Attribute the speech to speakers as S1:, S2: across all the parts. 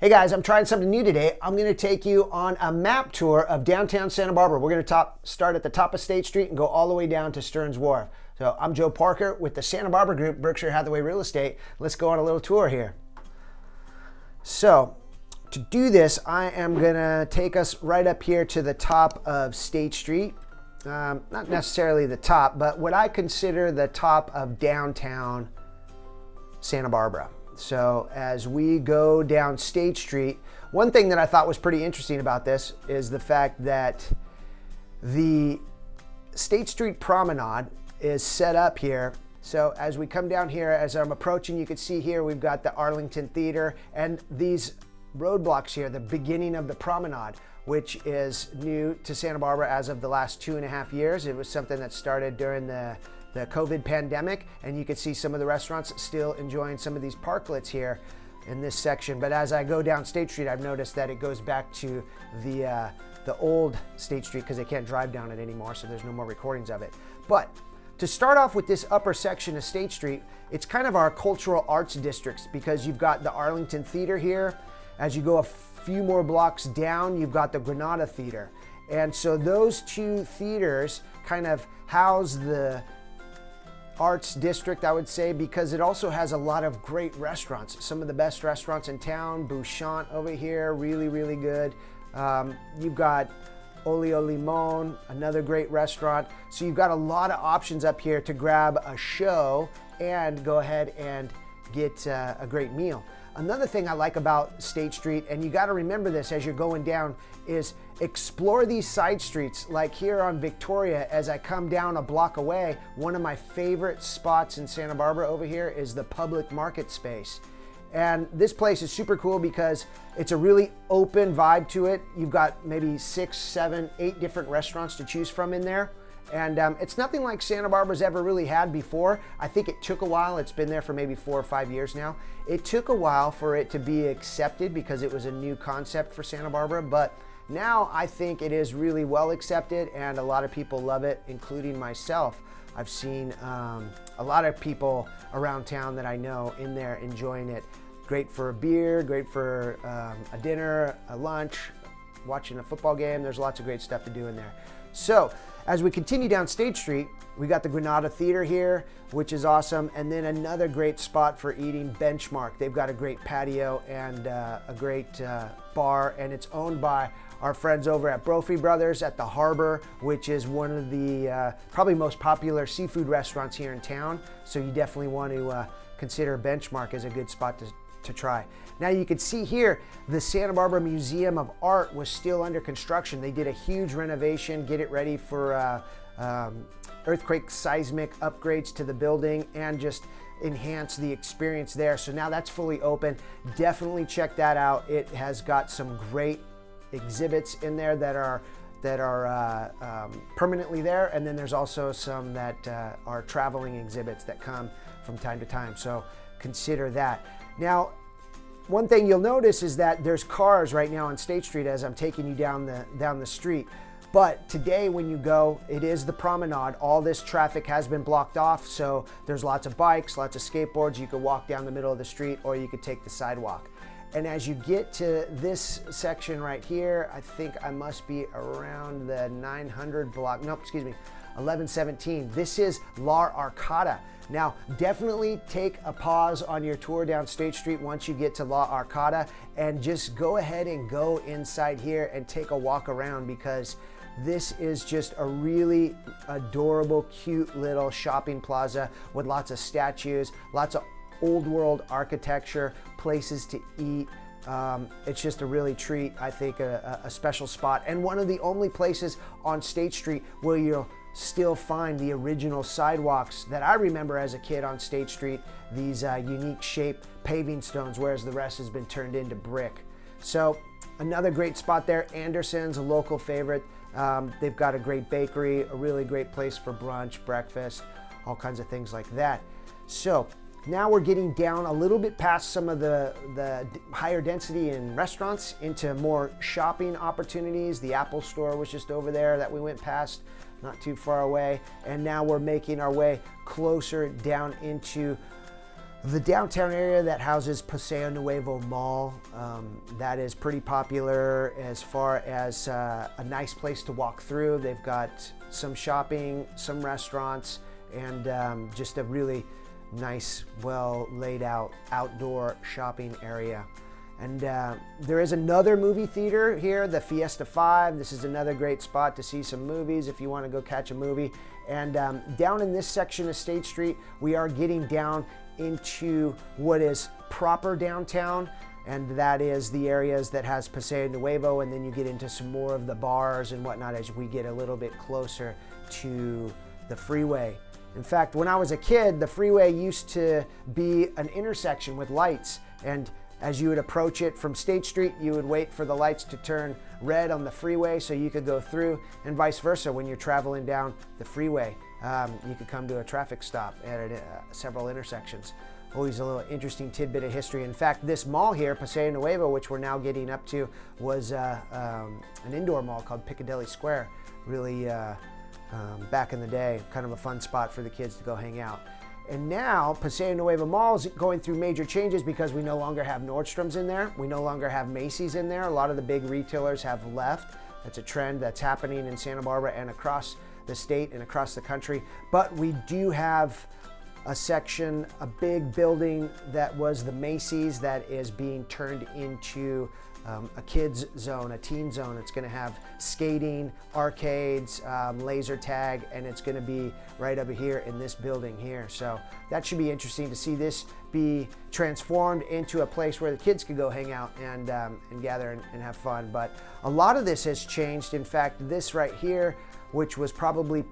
S1: Hey guys, I'm trying something new today. I'm going to take you on a map tour of downtown Santa Barbara. We're going to start at the top of State Street and go all the way down to Stearns Wharf. So I'm Joe Parker with the Santa Barbara Group, Berkshire Hathaway Real Estate. Let's go on a little tour here. So to do this, I am going to take us right up here to the top of State Street. Not necessarily the top, but what I consider the top of downtown Santa Barbara. So as we go down State Street, one thing that I thought was pretty interesting about this is the fact that the State Street Promenade is set up here. So as we come down here, as I'm approaching, you can see here we've got the Arlington Theater and these roadblocks here, the beginning of the promenade, which is new to Santa Barbara as of the last 2.5 years. It was something that started during the COVID pandemic, and you can see some of the restaurants still enjoying some of these parklets here in this section. But as I go down State Street, I've noticed that it goes back to the old State Street because they can't drive down it anymore, so there's no more recordings of it. But to start off with this upper section of State Street, it's kind of our cultural arts districts because you've got the Arlington Theater here. As you go a few more blocks down, you've got the Granada Theater. And so those two theaters kind of house the arts district, I would say, because it also has a lot of great restaurants. Some of the best restaurants in town. Bouchant over here, really, really good. You've got Olio Limon, another great restaurant. So you've got a lot of options up here to grab a show and go ahead and get a great meal. Another thing I like about State Street, and you got to remember this as you're going down, is explore these side streets. Like here on Victoria, as I come down a block away, one of my favorite spots in Santa Barbara over here is the public market space. And this place is super cool because it's a really open vibe to it. You've got maybe 6, 7, 8 different restaurants to choose from in there. And it's nothing like Santa Barbara's ever really had before. I think it took a while. It's been there for maybe 4 or 5 years now. It took a while for it to be accepted because it was a new concept for Santa Barbara, but now I think it is really well accepted and a lot of people love it, including myself. I've seen a lot of people around town that I know in there enjoying it. Great for a beer, great for a dinner, a lunch, watching a football game. There's lots of great stuff to do in there. So as we continue down State Street, we got the Granada Theater here, which is awesome. And then another great spot for eating, Benchmark. They've got a great patio and a great bar, and it's owned by our friends over at Brophy Brothers at the Harbor, which is one of the probably most popular seafood restaurants here in town. So you definitely want to consider Benchmark as a good spot to try. Now you can see here, the Santa Barbara Museum of Art was still under construction. They did a huge renovation, get it ready for earthquake seismic upgrades to the building and just enhance the experience there. So now that's fully open. Definitely check that out. It has got some great exhibits in there that are permanently there, and then there's also some that are traveling exhibits that come from time to time. So consider that. Now, one thing you'll notice is that there's cars right now on State Street as I'm taking you down the street. But today when you go, it is the promenade. All this traffic has been blocked off, so there's lots of bikes, lots of skateboards. You could walk down the middle of the street or you could take the sidewalk. And as you get to this section right here, I think I must be around the 900 block, nope, excuse me, 1117. This is La Arcada. Now, definitely take a pause on your tour down State Street once you get to La Arcada and just go ahead and go inside here and take a walk around because this is just a really adorable, cute little shopping plaza with lots of statues, lots of old world architecture, places to eat. It's just a really treat, I think, a special spot. And one of the only places on State Street where you'll still find the original sidewalks that I remember as a kid on State Street, these unique shaped paving stones, whereas the rest has been turned into brick. So another great spot there. Anderson's, a local favorite. They've got a great bakery, a really great place for brunch, breakfast, all kinds of things like that. So now we're getting down a little bit past some of the higher density in restaurants into more shopping opportunities. The Apple store was just over there that we went past, not too far away. And now we're making our way closer down into the downtown area that houses Peseo Nuevo Mall. That is pretty popular as far as a nice place to walk through. They've got some shopping, some restaurants, and just a really nice, well laid out outdoor shopping area. And there is another movie theater here, the Fiesta 5. This is another great spot to see some movies if you want to go catch a movie. And down in this section of State Street, we are getting down into what is proper downtown, and that is the areas that has Peseo Nuevo, and then you get into some more of the bars and whatnot as we get a little bit closer to the freeway. In fact, when I was a kid, the freeway used to be an intersection with lights, and as you would approach it from State Street, you would wait for the lights to turn red on the freeway so you could go through, and vice versa. When you're traveling down the freeway, you could come to a traffic stop at several intersections. Always a little interesting tidbit of history. In fact, this mall here, Peseo Nuevo, which we're now getting up to, was an indoor mall called Piccadilly Square. Really, back in the day, kind of a fun spot for the kids to go hang out. And now Peseo Nuevo Mall is going through major changes because we no longer have Nordstrom's in there. We no longer have Macy's in there. A lot of the big retailers have left. That's a trend that's happening in Santa Barbara and across the state and across the country. But we do have a section, a big building that was the Macy's that is being turned into a kids zone, a teen zone. It's going to have skating, arcades, laser tag, and it's going to be right over here in this building here. So that should be interesting to see this be transformed into a place where the kids could go hang out and gather and have fun. But a lot of this has changed. In fact, this right here, which was probably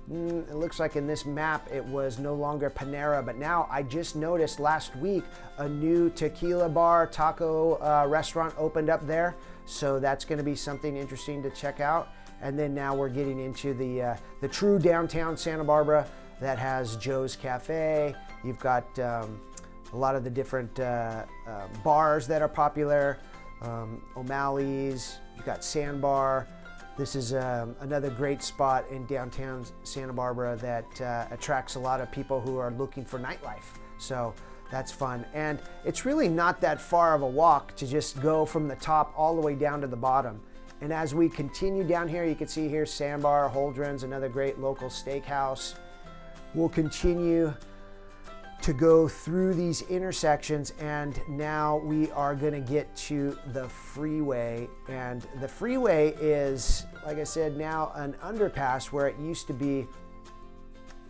S1: it looks like in this map it was no longer Panera, but now I just noticed last week a new tequila bar, taco restaurant opened up there. So that's going to be something interesting to check out. And then now we're getting into the true downtown Santa Barbara that has Joe's Cafe. You've got a lot of the different bars that are popular, O'Malley's, you've got Sandbar. This is another great spot in downtown Santa Barbara that attracts a lot of people who are looking for nightlife. So that's fun. And it's really not that far of a walk to just go from the top all the way down to the bottom. And as we continue down here, you can see here Sandbar, Holdren's, another great local steakhouse. We'll continue to go through these intersections, and now we are going to get to the freeway. And the freeway is, like I said, now an underpass where it used to be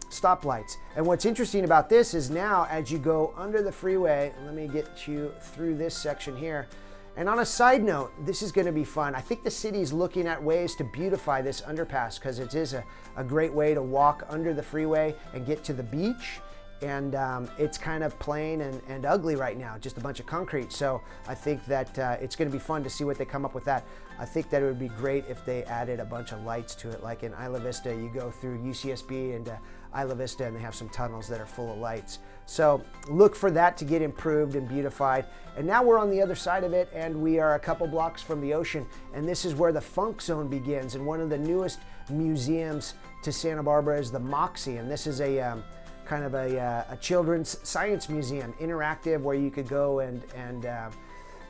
S1: stoplights. And what's interesting about this is now as you go under the freeway, let me get you through this section here. And on a side note, this is going to be fun. I think the city is looking at ways to beautify this underpass because it is a great way to walk under the freeway and get to the beach. And it's kind of plain and ugly right now, just a bunch of concrete. So I think that it's going to be fun to see what they come up with that. I think that it would be great if they added a bunch of lights to it. Like in Isla Vista, you go through UCSB and Isla Vista and they have some tunnels that are full of lights. So look for that to get improved and beautified. And now we're on the other side of it, and we are a couple blocks from the ocean. And this is where the Funk Zone begins. And one of the newest museums to Santa Barbara is the Moxie. And this is a kind of a children's science museum, interactive, where you could go and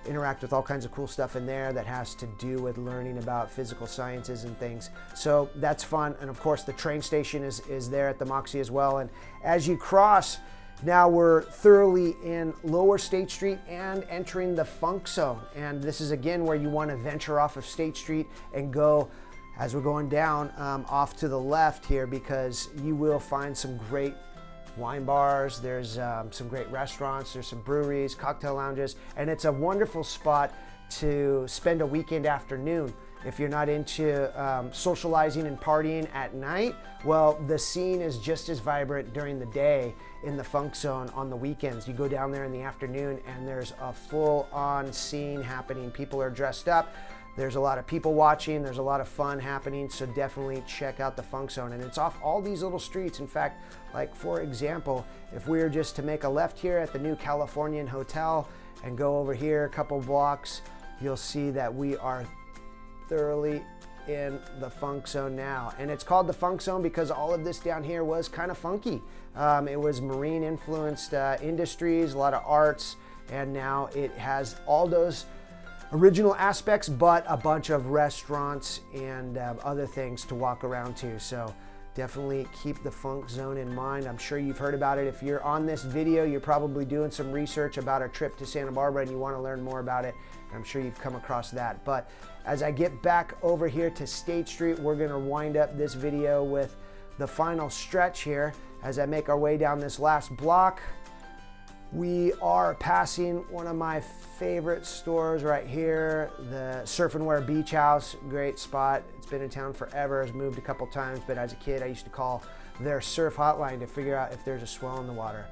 S1: interact with all kinds of cool stuff in there that has to do with learning about physical sciences and things. So that's fun. And of course the train station is there at the Moxie as well. And as you cross, now we're thoroughly in Lower State Street and entering the Funk Zone. And this is again where you want to venture off of State Street and go, as we're going down, off to the left here, because you will find some great wine bars, there's some great restaurants, there's some breweries, cocktail lounges, and it's a wonderful spot to spend a weekend afternoon. If you're not into socializing and partying at night, well, the scene is just as vibrant during the day in the Funk Zone on the weekends. You go down there in the afternoon and there's a full-on scene happening. People are dressed up. There's a lot of people watching. There's a lot of fun happening. So definitely check out the Funk Zone. And it's off all these little streets. In fact, like for example, if we were just to make a left here at the new Californian Hotel and go over here a couple blocks, you'll see that we are thoroughly in the funk zone now. And it's called the funk zone because all of this down here was kind of funky. It was marine influenced industries, a lot of arts, and now it has all those original aspects, but a bunch of restaurants and other things to walk around to. So definitely keep the funk zone in mind. I'm sure you've heard about it. If you're on this video, you're probably doing some research about a trip to Santa Barbara and you want to learn more about it. I'm sure you've come across that. But as I get back over here to State Street, we're going to wind up this video with the final stretch here. As I make our way down this last block, we are passing one of my favorite stores right here, the Surf and Wear Beach House. Great spot. It's been in town forever. It's moved a couple times, but as a kid, I used to call their surf hotline to figure out if there's a swell in the water.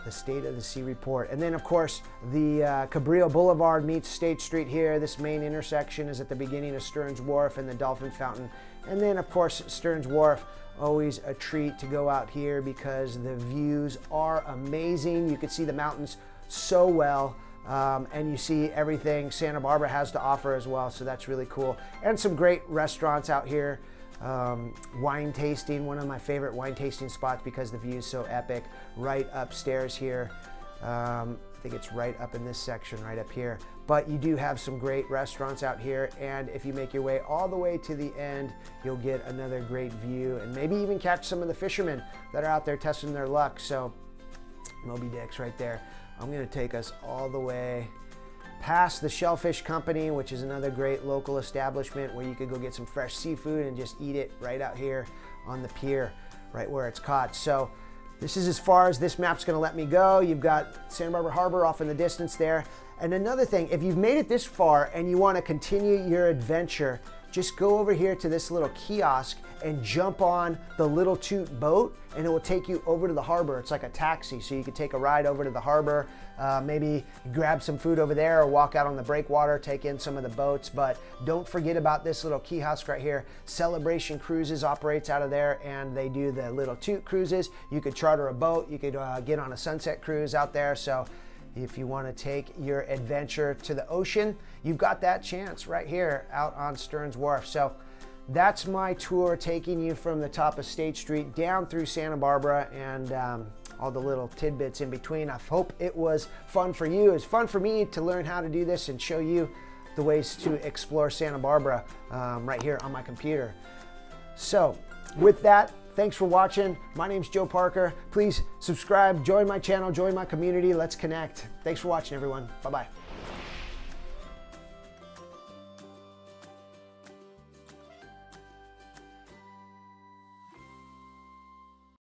S1: The State of the Sea Report. And then, of course, the Cabrillo Boulevard meets State Street here. This main intersection is at the beginning of Stearns Wharf and the Dolphin Fountain. And then, of course, Stearns Wharf. Always a treat to go out here because the views are amazing. You can see the mountains so well, and you see everything Santa Barbara has to offer as well, so that's really cool. And some great restaurants out here. Wine tasting, one of my favorite wine tasting spots because the view is so epic. Right upstairs here. I think it's right up in this section, right up here. But you do have some great restaurants out here, and if you make your way all the way to the end, you'll get another great view and maybe even catch some of the fishermen that are out there testing their luck. So Moby Dick's right there. I'm gonna take us all the way past the Shellfish Company, which is another great local establishment where you could go get some fresh seafood and just eat it right out here on the pier, right where it's caught. So this is as far as this map's gonna let me go. You've got Santa Barbara Harbor off in the distance there. And another thing, if you've made it this far and you wanna continue your adventure, just go over here to this little kiosk and jump on the Little Toot boat and it will take you over to the harbor. It's like a taxi, so you can take a ride over to the harbor, maybe grab some food over there or walk out on the breakwater, take in some of the boats. But don't forget about this little kiosk right here. Celebration Cruises operates out of there and they do the Little Toot cruises. You could charter a boat, you could get on a sunset cruise out there. So if you want to take your adventure to the ocean, you've got that chance right here out on Stearns Wharf. So that's my tour, taking you from the top of State Street down through Santa Barbara and all the little tidbits in between. I hope it was fun for you. It was fun for me to learn how to do this and show you the ways to explore Santa Barbara right here on my computer. So with that, thanks for watching. My name's Joe Parker. Please subscribe, join my channel, join my community. Let's connect. Thanks for watching, everyone. Bye-bye.